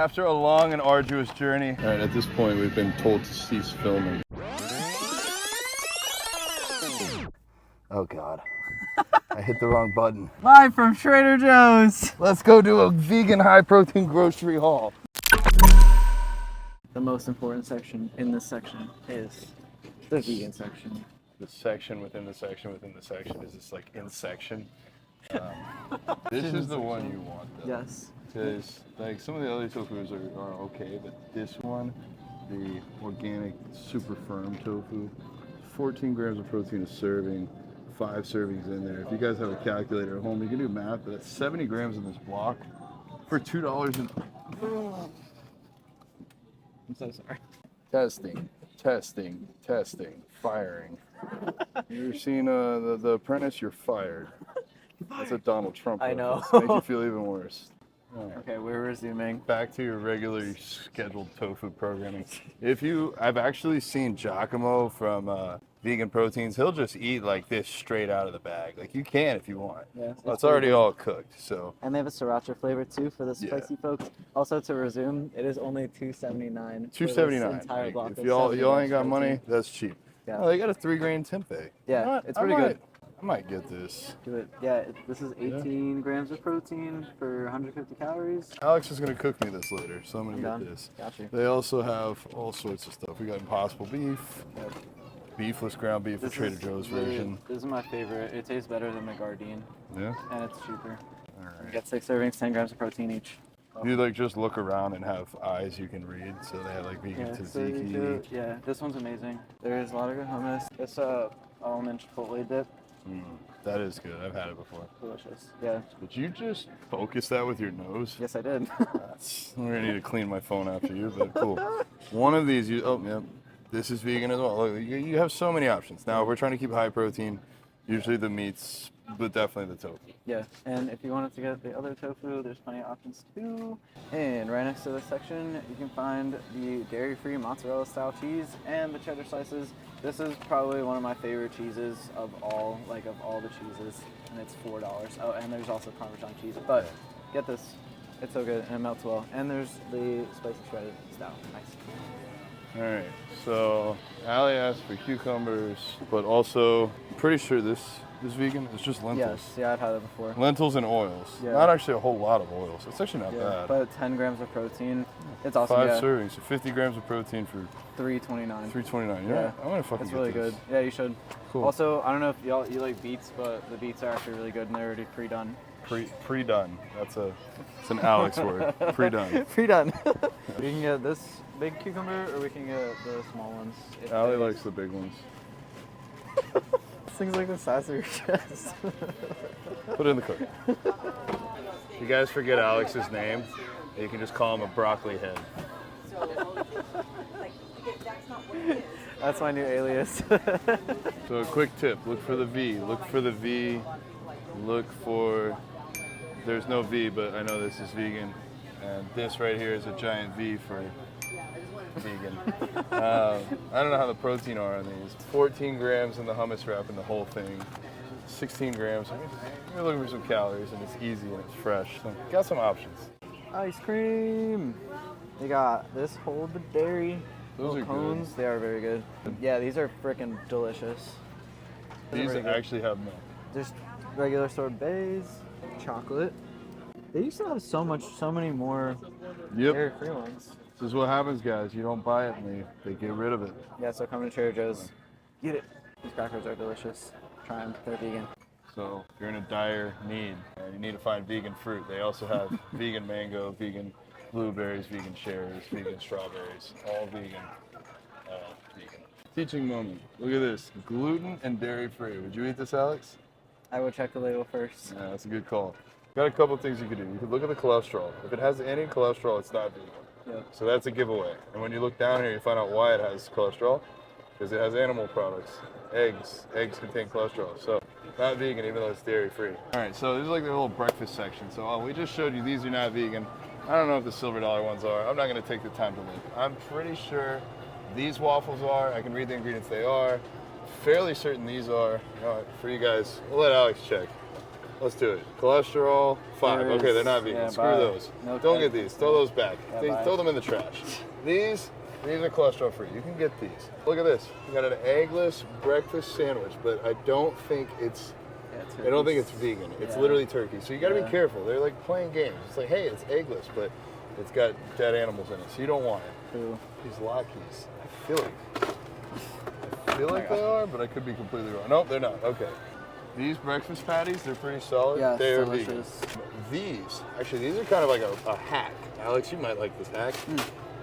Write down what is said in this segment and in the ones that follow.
After a long and arduous journey. All right, at this point, we've been told to cease filming. Oh God, I hit the wrong button. Live from Trader Joe's. Let's go do a vegan high protein grocery haul. The most important section in this section is the vegan section. The section within the section within the section is this like in section. This is the one you want though. Yes. Because like some of the other tofus are okay, but this one, the organic super firm tofu, 14 grams of protein a serving, 5 servings in there. If you guys have a calculator at home, you can do math, but that's 70 grams in this block for $2 and... I'm so sorry. Testing, testing, testing, firing. You ever seen the Apprentice? You're fired. That's a Donald Trump. I know. Make you feel even worse. Right. Okay, we're resuming. Back to your regularly scheduled tofu programming. I've actually seen Giacomo from Vegan Proteins. He'll just eat like this straight out of the bag. Like you can if you want. Yeah, it's already all cooked. So. And they have a sriracha flavor too for the spicy folks. Also to resume, it is only $2.79. $2.79. Entire block if y'all ain't got money, that's cheap. Yeah. Oh, they got a 3-grain tempeh. Yeah, you know it's pretty good. I might get this. Do it. Yeah, this is 18 grams of protein for 150 calories. Alex is going to cook me this later, so I'm going to get this. Gotcha. They also have all sorts of stuff. We got Impossible Beef, beefless ground beef, the Trader Joe's version. This is my favorite. It tastes better than the Gardein. Yeah? And it's cheaper. All right. You got 6 servings, 10 grams of protein each. You like just look around and have eyes you can read, so they have like vegan tzatziki. Yeah, this one's amazing. There's a lot of good hummus. It's almond chipotle dip. That is good. I've had it before. Delicious. Yeah. Did you just focus that with your nose? Yes, I did. I'm gonna need to clean my phone after you, but cool. One of these, this is vegan as well. Look, you have so many options. Now, if we're trying to keep high protein, usually the meats, but definitely the tofu. Yeah, and if you wanted to get the other tofu, there's plenty of options too. And right next to this section, you can find the dairy-free mozzarella style cheese and the cheddar slices. This is probably one of my favorite cheeses of all the cheeses, and it's $4. Oh, and there's also Parmesan cheese, but get this, it's so good and it melts well. And there's the spicy shredded style, nice. All right, so Allie asked for cucumbers, but also I'm pretty sure this is vegan. It's just lentils. Yes, yeah, I've had it before. Lentils and oils. Yeah. Not actually a whole lot of oils. It's actually not bad. But 10 grams of protein. It's awesome. 5 servings, so 50 grams of protein for $3.29. $3.29. Yeah, I'm gonna fucking. It's really good. Yeah, you should. Cool. Also, I don't know if you like beets, but the beets are actually really good and they're already pre-done. Pre-done. It's an Alex word. Pre-done. Pre-done. We can get this big cucumber, or we can get the small ones. Allie likes the big ones. This thing's like the size of your chest. Put it in the cooker. If you guys forget Alex's name, you can just call him a broccoli head. That's my new alias. So a quick tip, look for the V. Look for the V. Look for, there's no V, but I know this is vegan. And this right here is a giant V for vegan. I don't know how the protein are on these. 14 grams in the hummus wrap and the whole thing. 16 grams. You're looking for some calories and it's easy and it's fresh. So got some options. Ice cream. They got this hold the dairy. Those are cones. good. They are very good. Yeah, these are freaking delicious. These actually have milk. Just regular sorbets, chocolate. They used to have so many more dairy-free ones. This is what happens, guys. You don't buy it and they get rid of it. Yeah, so come to Trader Joe's. Get it. These crackers are delicious. Try them. They're vegan. So if you're in a dire need and you need to find vegan fruit, they also have vegan mango, vegan blueberries, vegan cherries, vegan strawberries, all vegan. Vegan. Teaching moment. Look at this. Gluten and dairy free. Would you eat this, Alex? I would check the label first. Yeah, that's a good call. Got a couple things you could do. You could look at the cholesterol. If it has any cholesterol, it's not vegan. Yep. So that's a giveaway. And when you look down here, you find out why it has cholesterol. Because it has animal products. Eggs. Eggs contain cholesterol. So not vegan, even though it's dairy free. All right, so this is like the little breakfast section. So we just showed you these are not vegan. I don't know if the silver dollar ones are. I'm not going to take the time to look. I'm pretty sure these waffles are. I can read the ingredients. They are. Fairly certain these are. You know what, for you guys, we'll let Alex check. Let's do it. Cholesterol, 5. There is- Okay, they're not vegan. yeah, Screw bye. those. No Don't egg. get these. Throw those back. Yeah, Throw them in the trash. These are cholesterol free. You can get these. Look at this. You got an eggless breakfast sandwich, but I don't think it's vegan. It's literally turkey. So you got to be careful. They're like playing games. It's like, hey, it's eggless, but it's got dead animals in it, so you don't want it. Ooh. These Lockies, I feel like they are, but I could be completely wrong. Nope, they're not. Okay. These breakfast patties, they're pretty solid. Yeah, they're delicious. vegan. These are kind of like a hack. Alex, you might like this hack.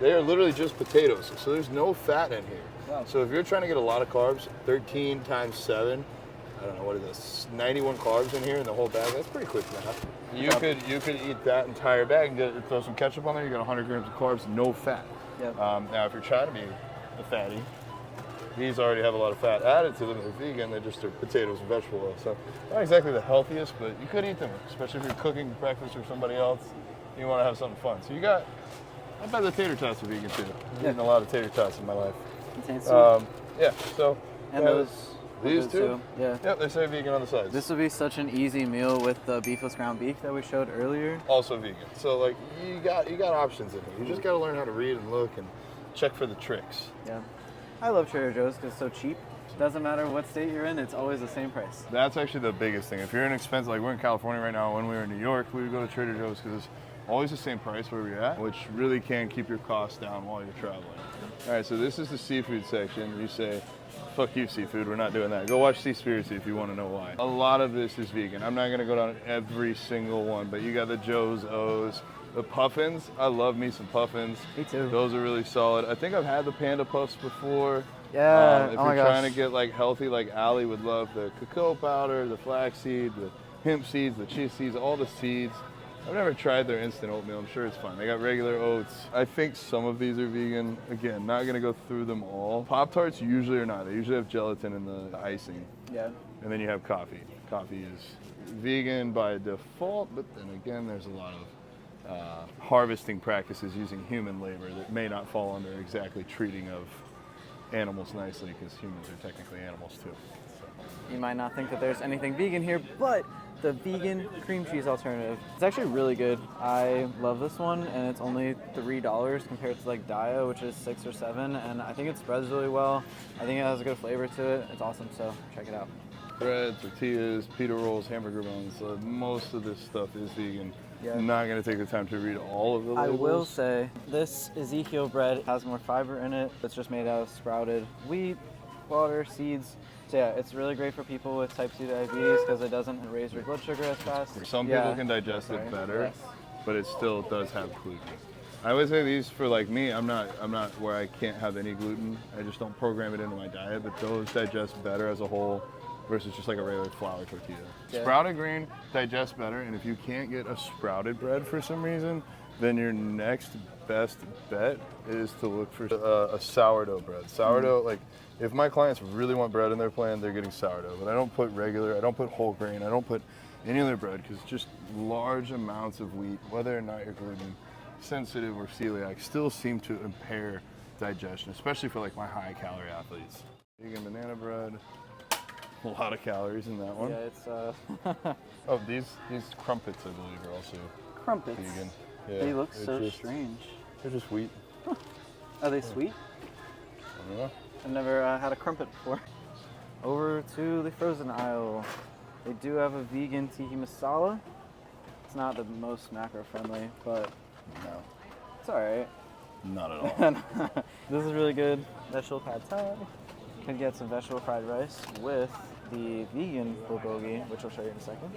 They are literally just potatoes, so there's no fat in here. Wow. So if you're trying to get a lot of carbs, 13 times 7, I don't know, what is this, 91 carbs in here in the whole bag, that's pretty quick math. You could eat that entire bag and throw some ketchup on there, you got 100 grams of carbs, no fat. Yep. Now if you're trying to be a fatty, these already have a lot of fat added to them. They're vegan, they're just potatoes and vegetable oil. So not exactly the healthiest, but you could eat them, especially if you're cooking breakfast for somebody else. You want to have something fun. So you got, I bet the tater tots are vegan too. I've eaten a lot of tater tots in my life. Contains sweet. Yeah, so. And those. These two? Yeah. Yep, they say vegan on the sides. This would be such an easy meal with the beefless ground beef that we showed earlier. Also vegan. So like you got options in here. You just got to learn how to read and look and check for the tricks. Yeah. I love Trader Joe's because it's so cheap. Doesn't matter what state you're in, it's always the same price. That's actually the biggest thing. If you're in expensive, like we're in California right now, when we were in New York, we would go to Trader Joe's because it's always the same price where we're at, which really can keep your costs down while you're traveling. All right, so this is the seafood section. You say, fuck you, seafood, we're not doing that. Go watch Seaspiracy if you want to know why. A lot of this is vegan. I'm not going to go down every single one, but you got the Joe's O's. The puffins, I love me some puffins. Me too. Those are really solid. I think I've had the panda puffs before. Yeah, If you're trying to get like healthy, like Allie would love the cacao powder, the flaxseed, the hemp seeds, the chia seeds, all the seeds. I've never tried their instant oatmeal. I'm sure it's fine. They got regular oats. I think some of these are vegan. Again, not gonna go through them all. Pop-Tarts usually are not. They usually have gelatin in the icing. Yeah. And then you have coffee. Coffee is vegan by default, but then again, there's a lot of harvesting practices using human labor that may not fall under exactly treating of animals nicely, because humans are technically animals too. So. You might not think that there's anything vegan here, but the vegan cream cheese alternative, it's actually really good. I love this one, and it's only $3 compared to like Dio, which is $6 or $7, and I think it spreads really well. I think it has a good flavor to it. It's awesome, so check it out. Bread, tortillas, pita rolls, hamburger buns, most of this stuff is vegan. Yeah. I'm not going to take the time to read all of the labels. I will say, this Ezekiel bread has more fiber in it. It's just made out of sprouted wheat, water, seeds. So yeah, it's really great for people with type 2 diabetes because it doesn't raise your blood sugar as fast. Some people can digest it better, but it still does have gluten. I would say these for like me, I'm not where I can't have any gluten. I just don't program it into my diet, but those digest better as a whole versus just like a regular flour tortilla. Yeah. Sprouted grain digests better, and if you can't get a sprouted bread for some reason, then your next best bet is to look for a sourdough bread. Sourdough, like if my clients really want bread in their plan, they're getting sourdough. But I don't put regular, I don't put whole grain, I don't put any other bread because just large amounts of wheat, whether or not you're gluten sensitive or celiac, still seem to impair digestion, especially for like my high calorie athletes. Vegan banana bread. A lot of calories in that one. Yeah, it's Oh, these crumpets, I believe, are also crumpets. vegan. Yeah, They look so strange. They're just wheat. Are they sweet? I don't know. I've never had a crumpet before. Over to the frozen aisle. They do have a vegan tiki masala. It's not the most macro friendly, but No, it's alright. not at all. This is really good. Vegetable pad thai. Could get some vegetable fried rice with the vegan bulgogi, which I'll show you in a second.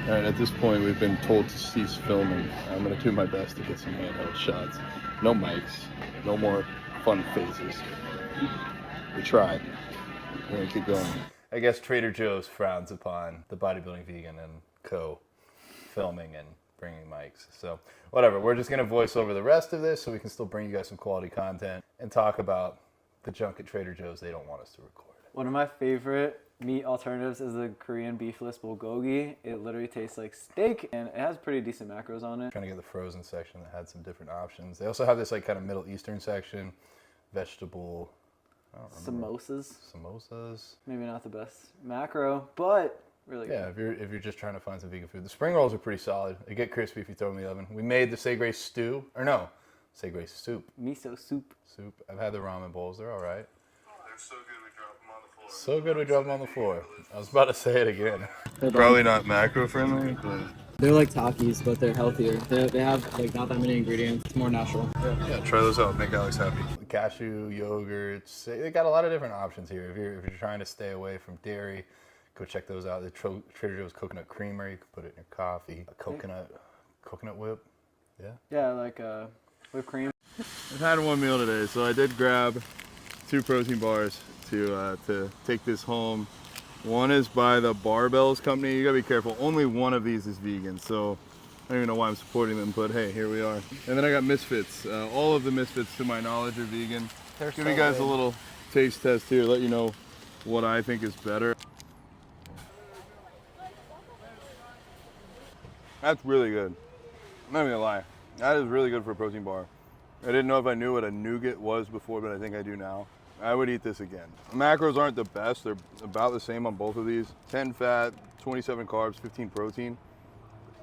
All right, at this point, we've been told to cease filming. I'm going to do my best to get some handheld shots. No mics, no more fun phases. We tried. We're going to keep going. I guess Trader Joe's frowns upon the Bodybuilding Vegan and Co. filming and bringing mics. So whatever, we're just going to voice over the rest of this so we can still bring you guys some quality content and talk about the junk at Trader Joe's they don't want us to record. One of my favorite meat alternatives is the Korean beefless bulgogi. It literally tastes like steak, and it has pretty decent macros on it. Trying to get the frozen section that had some different options. They also have this like kind of Middle Eastern section, vegetable, I don't remember. Samosas. Samosas. Maybe not the best macro, but Really good. Yeah, if you're just trying to find some vegan food. The spring rolls are pretty solid. They get crispy if you throw them in the oven. We made the Segre stew, or no, Segre soup. Miso soup. I've had the ramen bowls. They're all right. They're so good we drop them on the floor. So good we drop them on the floor. I was about to say it again. Probably not macro friendly, but They're like Takis, but they're healthier. They have like not that many ingredients. It's more natural. yeah, try those out. Make Alex happy. Cashew yogurts. They got a lot of different options here. If you're trying to stay away from dairy, go check those out. The Trader Joe's coconut creamer. You can put it in your coffee. A coconut whip. Yeah. Yeah, like whipped cream. I've had one meal today, so I did grab 2 protein bars to take this home. One is by the Barebells company. You gotta be careful. Only one of these is vegan, so I don't even know why I'm supporting them, but hey, here we are. And then I got MISFITS. All of the MISFITS, to my knowledge, are vegan. They're Give so you guys good. a little taste test here, let you know what I think is better. That's really good. I'm not even gonna lie. That is really good for a protein bar. I didn't know if I knew what a nougat was before, but I think I do now. I would eat this again. Macros aren't the best. They're about the same on both of these. 10 fat, 27 carbs, 15 protein.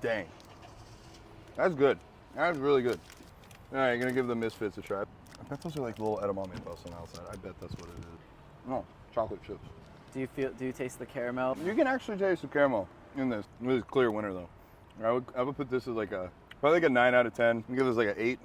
Dang. That's good. That's really good. All right, gonna give the MISFITS a try. I bet those are like little edamame puffs on the outside. I bet that's what it is. No, chocolate chips. Do you taste the caramel? You can actually taste the caramel in this. This is clear winner though. I would put this as like probably like a 9 out of 10. I'd give this like an 8,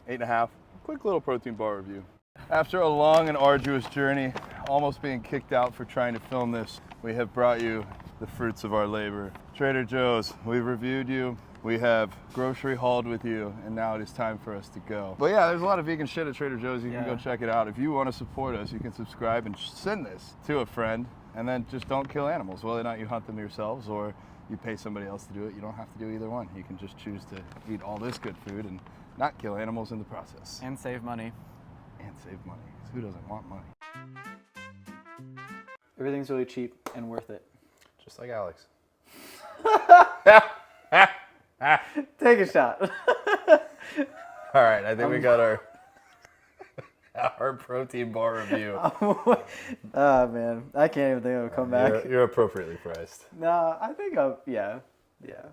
8.5. Quick little protein bar review. After a long and arduous journey, almost being kicked out for trying to film this, we have brought you the fruits of our labor. Trader Joe's, we've reviewed you. We have grocery hauled with you, and now it is time for us to go. But yeah, there's a lot of vegan shit at Trader Joe's. You can go check it out. If you want to support us, you can subscribe and send this to a friend, and then just don't kill animals. Whether or not you hunt them yourselves or you pay somebody else to do it, you don't have to do either one. You can just choose to eat all this good food and not kill animals in the process. And save money. And save money, because who doesn't want money? Everything's really cheap and worth it. Just like Alex. Take a shot. All right, I think we got our protein bar review. Oh man, I can't even think of a comeback. You're appropriately priced. No, I think yeah. Yeah.